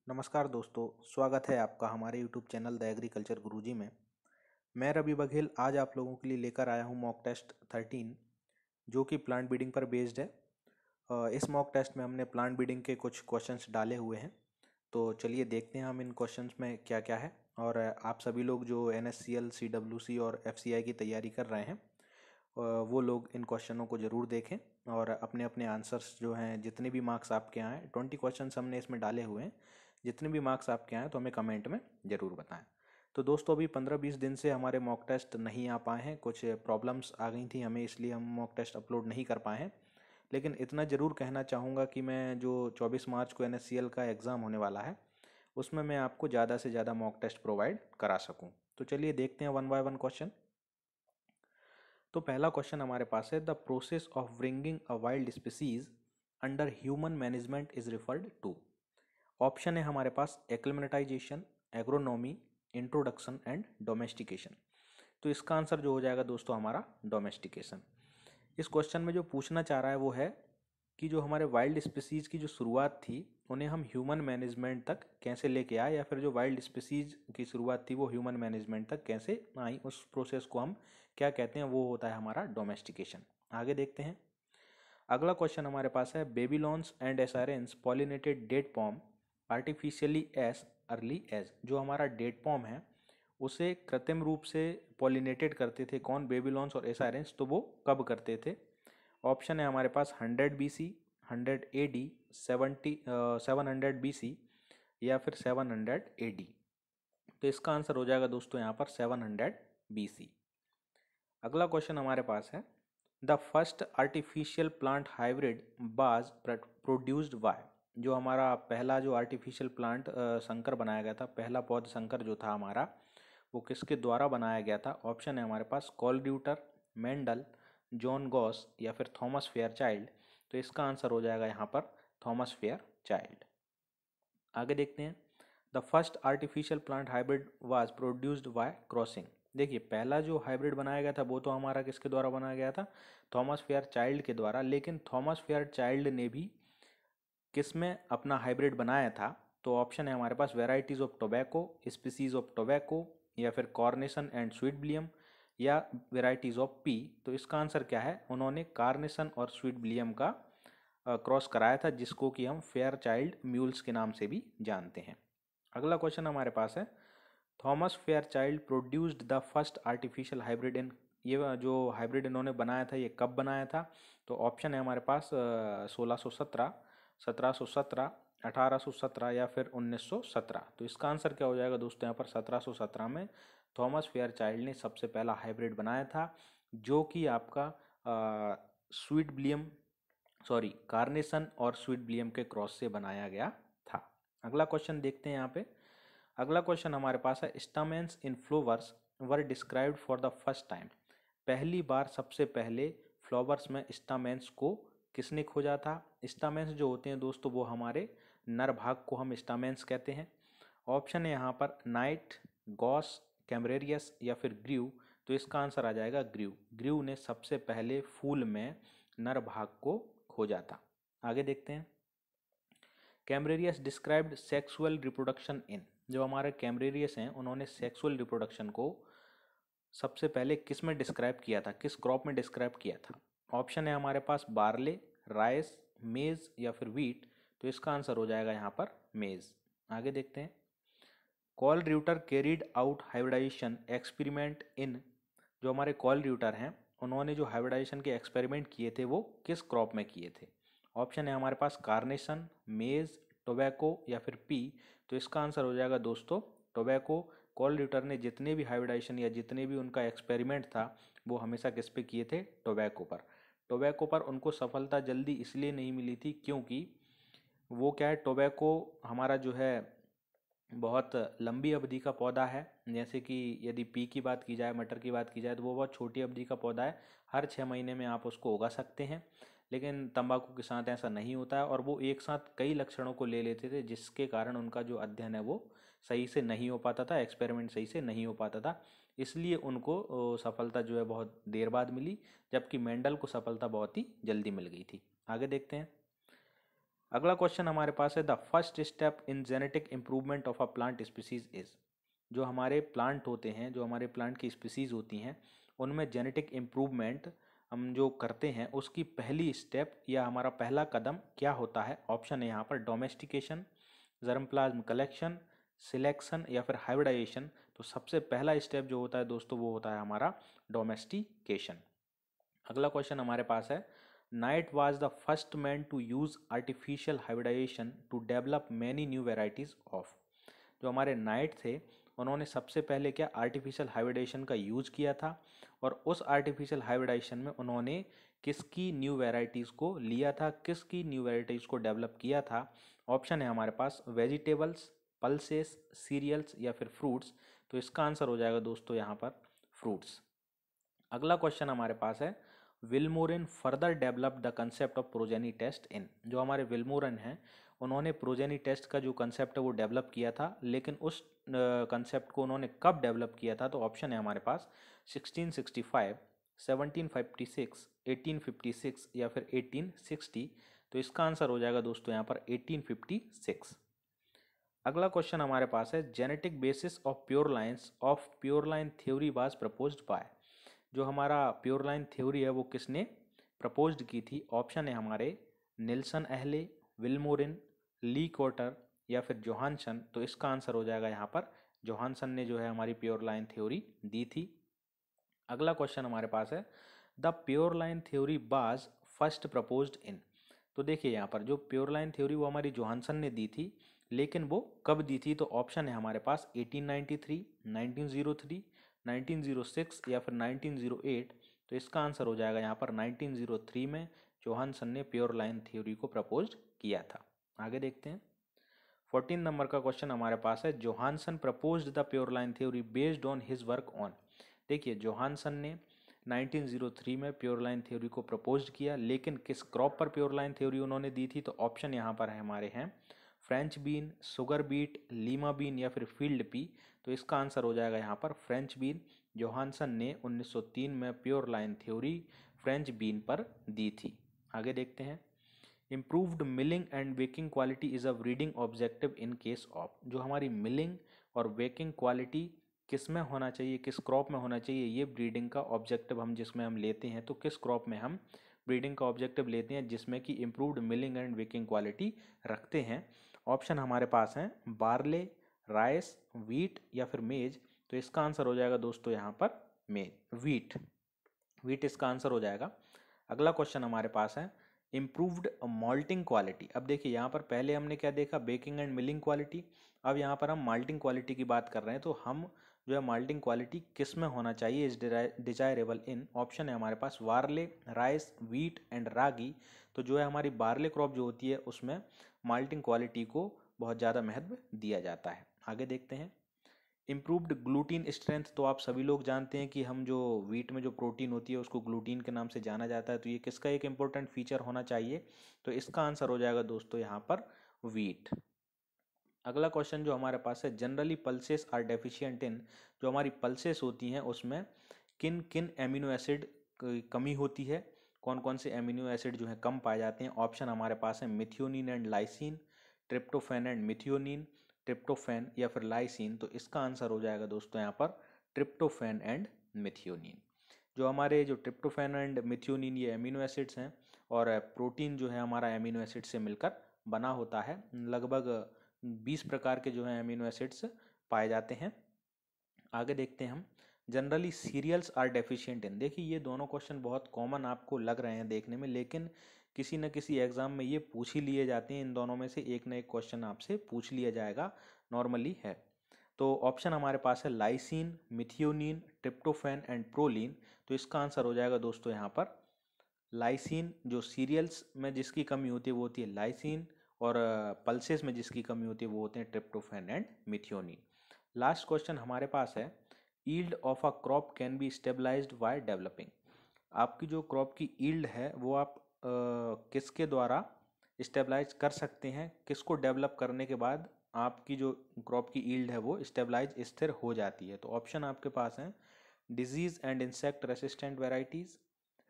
नमस्कार दोस्तों, स्वागत है आपका हमारे YouTube चैनल द एग्रीकल्चर गुरुजी में। मैं रवि बघेल आज आप लोगों के लिए लेकर आया हूं मॉक टेस्ट 13 जो कि प्लांट ब्रीडिंग पर बेस्ड है। इस मॉक टेस्ट में हमने प्लांट ब्रीडिंग के कुछ क्वेश्चंस डाले हुए हैं, तो चलिए देखते हैं हम इन क्वेश्चंस में क्या क्या है। और आप सभी लोग जो NSCL, CWC और FCI की तैयारी कर रहे हैं वो लोग इन क्वेश्चनों को ज़रूर देखें और अपने अपने आंसर्स जो हैं, जितने भी मार्क्स आपके आए, 20 क्वेश्चंस हमने इसमें डाले हुए हैं, जितने भी मार्क्स आपके आए तो हमें कमेंट में ज़रूर बताएं। तो दोस्तों अभी 15-20 दिन से हमारे मॉक टेस्ट नहीं आ पाए हैं, कुछ प्रॉब्लम्स आ गई थी हमें, इसलिए हम मॉक टेस्ट अपलोड नहीं कर पाए हैं। लेकिन इतना ज़रूर कहना चाहूँगा कि मैं जो 24 मार्च को NSCL का एग्ज़ाम होने वाला है उसमें मैं आपको ज़्यादा से ज़्यादा मॉक टेस्ट प्रोवाइड करा सकूँ। तो चलिए देखते हैं वन बाय वन क्वेश्चन। तो पहला क्वेश्चन हमारे पास है, the process of bringing a wild species under human management is referred to. Option है हमारे पास acclimatization, agronomy, introduction and domestication. तो इसका आंसर जो हो जाएगा दोस्तों हमारा डोमेस्टिकेशन। इस क्वेश्चन में जो पूछना चाह रहा है वो है कि जो हमारे वाइल्ड स्पीसीज की जो शुरुआत थी उन्हें हम ह्यूमन मैनेजमेंट तक कैसे लेके आए, या फिर जो वाइल्ड स्पीसीज की शुरुआत थी वो ह्यूमन मैनेजमेंट तक कैसे आई, उस प्रोसेस को हम क्या कहते हैं, वो होता है हमारा डोमेस्टिकेशन। आगे देखते हैं। अगला क्वेश्चन हमारे पास है, Babylonians and Assyrians pollinated date palm artificially as early as. जो हमारा डेट पॉम है उसे कृत्रिम रूप से पॉलिनेटेड करते थे कौन, बेबीलोन्स और एसारेंस, तो वो कब करते थे? ऑप्शन है हमारे पास 100 BC, 100 AD, 700 BC या फिर 700 AD। तो इसका आंसर हो जाएगा दोस्तों यहाँ पर 700 BC। अगला क्वेश्चन हमारे पास है, the first artificial plant hybrid was produced by. जो हमारा पहला जो आर्टिफिशियल प्लांट संकर बनाया गया था, पहला पौध संकर जो था हमारा, वो किसके द्वारा बनाया गया था? ऑप्शन है हमारे पास कॉलड्यूटर, मेंडल, जॉन गॉस या फिर थॉमस फेयर चाइल्ड। तो इसका आंसर हो जाएगा यहाँ पर थॉमस फेयर चाइल्ड। आगे देखते हैं। The first artificial plant hybrid was produced by crossing. देखिए पहला जो हाइब्रिड बनाया गया था वो तो हमारा किसके द्वारा बनाया गया था? थॉमस फेयर चाइल्ड के द्वारा। लेकिन थॉमस फेयर चाइल्ड ने भी किस में अपना हाइब्रिड बनाया था? तो ऑप्शन है हमारे पास varieties of tobacco, species of tobacco या फिर कॉर्नेशन एंड स्वीट ब्लियम या वेराइटीज ऑफ पी। तो इसका आंसर क्या है? उन्होंने कार्नेशन और स्वीट ब्लियम का क्रॉस कराया था, जिसको कि हम फेयर चाइल्ड म्यूल्स के नाम से भी जानते हैं। अगला क्वेश्चन हमारे पास है, Thomas fair child produced the first artificial hybrid in. ये जो हाइब्रिड इन्होंने बनाया था ये कब बनाया था? तो ऑप्शन है हमारे पास 1617, 1717, 1817 या फिर 1917। तो इसका आंसर क्या हो जाएगा दोस्तों यहाँ पर 1717 में थॉमस फेयर चाइल्ड ने सबसे पहला हाइब्रिड बनाया था, जो कि आपका स्वीट ब्लियम, सॉरी, कार्नेशन और स्वीट ब्लियम के क्रॉस से बनाया गया था। अगला क्वेश्चन देखते हैं यहाँ पे। अगला क्वेश्चन हमारे पास है, stamens in flowers were described for the first time. पहली बार सबसे पहले फ्लावर्स में स्टामेन्स को किसने खोजा था? स्टामेन्स जो होते हैं दोस्तों वो हमारे नर भाग को हम स्टामेन्स कहते हैं। ऑप्शन है यहाँ पर नाइट, गॉस, कैम्ब्रेरियस या फिर ग्रीव। तो इसका आंसर आ जाएगा ग्रीव। ग्रीव ने सबसे पहले फूल में नर भाग को खोजा था। आगे देखते हैं। कैम्ब्रेरियस डिस्क्राइब्ड सेक्सुअल रिप्रोडक्शन इन। जो हमारे कैम्ब्रेरियस हैं उन्होंने सेक्सुअल रिप्रोडक्शन को सबसे पहले किस में डिस्क्राइब किया था, किस क्रॉप में डिस्क्राइब किया था? ऑप्शन है हमारे पास बार्ले, राइस, मेज या फिर व्हीट। तो इसका आंसर हो जाएगा यहाँ पर मेज। आगे देखते हैं। Kolreuter carried out hybridization experiment in. जो हमारे कॉल ड्यूटर हैं उन्होंने जो हाइब्रिडाइजेशन के एक्सपेरिमेंट किए थे वो किस क्रॉप में किए थे? ऑप्शन है हमारे पास कार्नेशन, मेज, टोबैको या फिर पी। तो इसका आंसर हो जाएगा दोस्तों टोबैको। कॉल ड्यूटर ने जितने भी हाइब्रिडाइजेशन या जितने भी उनका एक्सपेरिमेंट था वो हमेशा किस पे किए थे? टोबैको पर। टोबैको पर उनको सफलता जल्दी इसलिए नहीं मिली थी क्योंकि वो क्या है, टोबैको हमारा जो है बहुत लंबी अवधि का पौधा है। जैसे कि यदि पी की बात की जाए, मटर की बात की जाए, तो वो बहुत छोटी अवधि का पौधा है, हर 6 महीने में आप उसको उगा सकते हैं। लेकिन तंबाकू के साथ ऐसा नहीं होता है और वो एक साथ कई लक्षणों को ले लेते थे, जिसके कारण उनका जो अध्ययन है वो सही से नहीं हो पाता था, एक्सपेरिमेंट सही से नहीं हो पाता था। इसलिए उनको सफलता जो है बहुत देर बाद मिली, जबकि मेंडल को सफलता बहुत ही जल्दी मिल गई थी। आगे देखते हैं। अगला क्वेश्चन हमारे पास है the first step in genetic improvement of a plant species is. जो हमारे प्लांट होते हैं, जो हमारे प्लांट की स्पीसीज होती हैं, उनमें जेनेटिक इम्प्रूवमेंट हम जो करते हैं उसकी पहली स्टेप या हमारा पहला कदम क्या होता है? ऑप्शन है यहाँ पर डोमेस्टिकेशन, जर्मप्लाज्म कलेक्शन, सिलेक्शन या फिर हाइब्रिडाइजेशन। तो सबसे पहला स्टेप जो होता है दोस्तों वो होता है हमारा डोमेस्टिकेशन। अगला क्वेश्चन हमारे पास है Knight was the first man to use artificial hybridization to develop many new varieties of. जो हमारे नाइट थे उन्होंने सबसे पहले क्या आर्टिफिशियल हाइब्रिडाइजेशन का यूज किया था, और उस आर्टिफिशियल हाइब्रिडाइजेशन में उन्होंने किसकी न्यू वेराइटीज़ को लिया था, किसकी न्यू वेराइटीज़ को डेवलप किया था? ऑप्शन है हमारे पास वेजिटेबल्स, पल्सेस, सीरियल्स या फिर फ्रूट्स। तो इसका आंसर हो जाएगा दोस्तों यहाँ पर फ्रूट्स। अगला क्वेश्चन हमारे पास है Vilmorin further develop the concept of progeny test in. जो हमारे विल्मोरन हैं उन्होंने प्रोजेनी टेस्ट का जो कंसेप्ट है वो डेवलप किया था, लेकिन उस कंसेप्ट को उन्होंने कब डेवलप किया था? तो ऑप्शन है हमारे पास 1665, 1756, 1856 या फिर 1860। तो इसका आंसर हो जाएगा दोस्तों यहाँ पर 1856। अगला क्वेश्चन हमारे पास है genetic basis of pure line theory was proposed by. जो हमारा प्योर लाइन थ्योरी है वो किसने प्रपोज्ड की थी? ऑप्शन है हमारे निल्सन एहले, विल्मोरिन, ली कोटर या फिर जोहानसन। तो इसका आंसर हो जाएगा यहाँ पर जोहानसन ने जो है हमारी प्योर लाइन थ्योरी दी थी। अगला क्वेश्चन हमारे पास है the pure line theory was first proposed इन। तो देखिए यहाँ पर जो प्योर लाइन थ्योरी वो हमारी जोहानसन ने दी थी, लेकिन वो कब दी थी? तो ऑप्शन है हमारे पास 1893, 1903, 1906 या फिर 1908। तो इसका आंसर हो जाएगा यहाँ पर 1903 में जोहानसन ने प्योर लाइन थ्योरी को प्रपोज किया था। आगे देखते हैं 14 नंबर का क्वेश्चन हमारे पास है Johansson proposed the pure line theory based on his work on. देखिए जोहानसन ने 1903 में प्योर लाइन थ्योरी को प्रपोज किया, लेकिन किस क्रॉप पर प्योर लाइन थ्योरी उन्होंने दी थी? तो ऑप्शन यहाँ पर है हमारे हैं French bean, sugar beet, lima bean या फिर फील्ड पी। तो इसका आंसर हो जाएगा यहाँ पर फ्रेंच बीन। जोहानसन ने 1903 में pure line theory French bean पर दी थी। आगे देखते हैं improved milling and baking quality is a breeding objective in case of. जो हमारी मिलिंग और बेकिंग क्वालिटी किस में होना चाहिए, किस क्रॉप में होना चाहिए, ये ब्रीडिंग का ऑब्जेक्टिव हम जिसमें हम लेते हैं। तो किस क्रॉप में हम ब्रीडिंग का ऑब्जेक्टिव लेते हैं जिसमें कि improved milling and baking quality रखते हैं? ऑप्शन हमारे पास हैं बार्ले, राइस, वीट या फिर मेज। तो इसका आंसर हो जाएगा दोस्तों यहाँ पर वीट। वीट इसका आंसर हो जाएगा। अगला क्वेश्चन हमारे पास है इम्प्रूव्ड मॉल्टिंग क्वालिटी। अब देखिए यहाँ पर पहले हमने क्या देखा, बेकिंग एंड मिलिंग क्वालिटी। अब यहाँ पर हम माल्टिंग क्वालिटी की बात कर रहे हैं। तो हम जो है माल्टिंग क्वालिटी किस में होना चाहिए इज डिजायरेबल इन। ऑप्शन है हमारे पास वार्ले, राइस, वीट एंड रागी। तो जो है हमारी बार्ले क्रॉप जो होती है उसमें माल्टिंग क्वालिटी को बहुत ज़्यादा महत्व दिया जाता है। आगे देखते हैं इम्प्रूव्ड ग्लूटीन स्ट्रेंथ। तो आप सभी लोग जानते हैं कि हम जो वीट में जो प्रोटीन होती है उसको ग्लूटीन के नाम से जाना जाता है। तो ये किसका एक इंपॉर्टेंट फीचर होना चाहिए? तो इसका आंसर हो जाएगा दोस्तों यहाँ पर वीट। अगला क्वेश्चन जो हमारे पास है generally pulses are deficient in. जो हमारी पल्सेस होती हैं उसमें किन किन एमिनो एसिड की कमी होती है, कौन कौन से एमिनो एसिड जो है कम पाए जाते हैं? ऑप्शन हमारे पास है methionine and lysine, tryptophan and methionine, tryptophan या फिर लाइसिन। तो इसका आंसर हो जाएगा दोस्तों यहाँ पर ट्रिप्टोफैन एंड मिथियोनिन। जो हमारे जो ट्रिप्टोफैन एंड मिथियोनिन ये एमिनो एसिड्स हैं, और प्रोटीन जो है हमारा एमिनो एसिड से मिलकर बना होता है। लगभग 20 प्रकार के जो है एमिनो एसिड्स पाए जाते हैं। आगे देखते हैं हम generally cereals are deficient in. देखिए ये दोनों क्वेश्चन बहुत कॉमन आपको लग रहे हैं देखने में, लेकिन किसी न किसी एग्जाम में ये पूछ ही लिए जाते हैं। इन दोनों में से एक न एक क्वेश्चन आपसे पूछ लिया जाएगा, नॉर्मली है। तो ऑप्शन हमारे पास है lysine, methionine, tryptophan and proline. तो इसका आंसर हो जाएगा दोस्तों यहाँ पर लाइसिन। जो सीरियल्स में जिसकी कमी होती है वो होती है लाइसिन, और पल्सेस में जिसकी कमी होती है वो होते हैं tryptophan and methionine. Last question हमारे पास है yield of a crop can be stabilized by developing. आपकी जो क्रॉप की ईल्ड है वो आप किसके द्वारा स्टेबलाइज कर सकते हैं, किसको डेवलप करने के बाद आपकी जो क्रॉप की ईल्ड है वो स्टेबलाइज स्थिर हो जाती है? तो ऑप्शन आपके पास हैं disease and insect resistant varieties,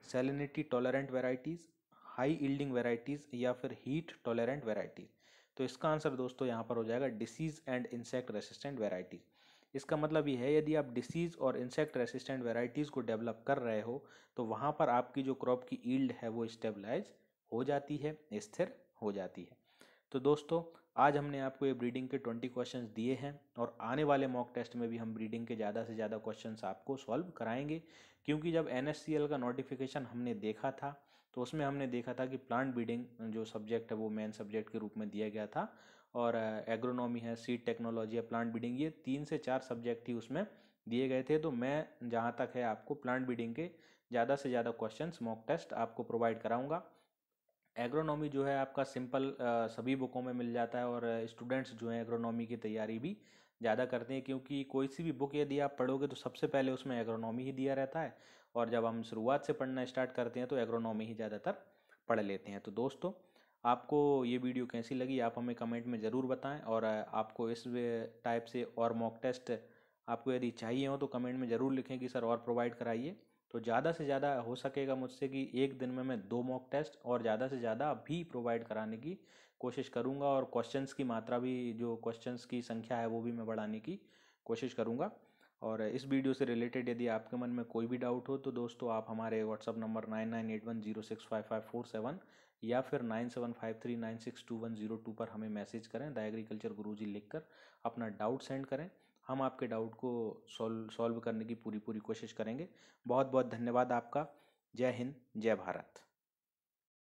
salinity tolerant varieties, high yielding varieties या फिर हीट टॉलरेंट वेराइटीज़। तो इसका आंसर दोस्तों यहाँ पर हो जाएगा disease and insect resistant varieties. इसका मतलब ये है यदि आप डिसीज़ और इंसेक्ट रेसिस्टेंट वेराइटीज़ को डेवलप कर रहे हो तो वहाँ पर आपकी जो क्रॉप की यील्ड है वो स्टेबलाइज हो जाती है, स्थिर हो जाती है। तो दोस्तों आज हमने आपको ये ब्रीडिंग के 20 क्वेश्चंस दिए हैं और आने वाले मॉक टेस्ट में भी हम ब्रीडिंग के ज़्यादा से ज़्यादा क्वेश्चंस आपको सॉल्व कराएंगे, क्योंकि जब NSCL का नोटिफिकेशन हमने देखा था तो उसमें हमने देखा था कि प्लांट ब्रीडिंग जो सब्जेक्ट है वो मेन सब्जेक्ट के रूप में दिया गया था और एग्रोनॉमी है, सीड टेक्नोलॉजी है, प्लांट ब्रीडिंग, ये 3 से 4 सब्जेक्ट ही उसमें दिए गए थे। तो मैं जहाँ तक है आपको प्लांट ब्रीडिंग के ज़्यादा से ज़्यादा क्वेश्चंस मॉक टेस्ट आपको प्रोवाइड कराऊंगा। एग्रोनॉमी जो है आपका सिंपल सभी बुकों में मिल जाता है और स्टूडेंट्स जो हैं एग्रोनॉमी की तैयारी भी ज़्यादा करते हैं, क्योंकि कोई सी भी बुक यदि आप पढ़ोगे तो सबसे पहले उसमें एग्रोनॉमी ही दिया रहता है और जब हम शुरुआत से पढ़ना स्टार्ट करते हैं तो एग्रोनॉमी ही ज़्यादातर पढ़ लेते हैं। तो दोस्तों आपको ये वीडियो कैसी लगी आप हमें कमेंट में ज़रूर बताएं और आपको इस टाइप से और मॉक टेस्ट आपको यदि चाहिए हो तो कमेंट में ज़रूर लिखें कि सर और प्रोवाइड कराइए। तो ज़्यादा से ज़्यादा हो सकेगा मुझसे कि एक दिन में मैं 2 मॉक टेस्ट और ज़्यादा से ज़्यादा भी प्रोवाइड कराने की कोशिश करूँगा और क्वेश्चंस की मात्रा भी, जो क्वेश्चंस की संख्या है वो भी मैं बढ़ाने की कोशिश करूँगा। और इस वीडियो से रिलेटेड यदि आपके मन में कोई भी डाउट हो तो दोस्तों आप हमारे व्हाट्सअप नंबर 9981065547 या फिर 9753962102 पर हमें मैसेज करें, द एग्रीकल्चर गुरुजी लिखकर अपना डाउट सेंड करें। हम आपके डाउट को सॉल्व करने की पूरी कोशिश करेंगे। बहुत बहुत धन्यवाद आपका। जय हिंद, जय भारत।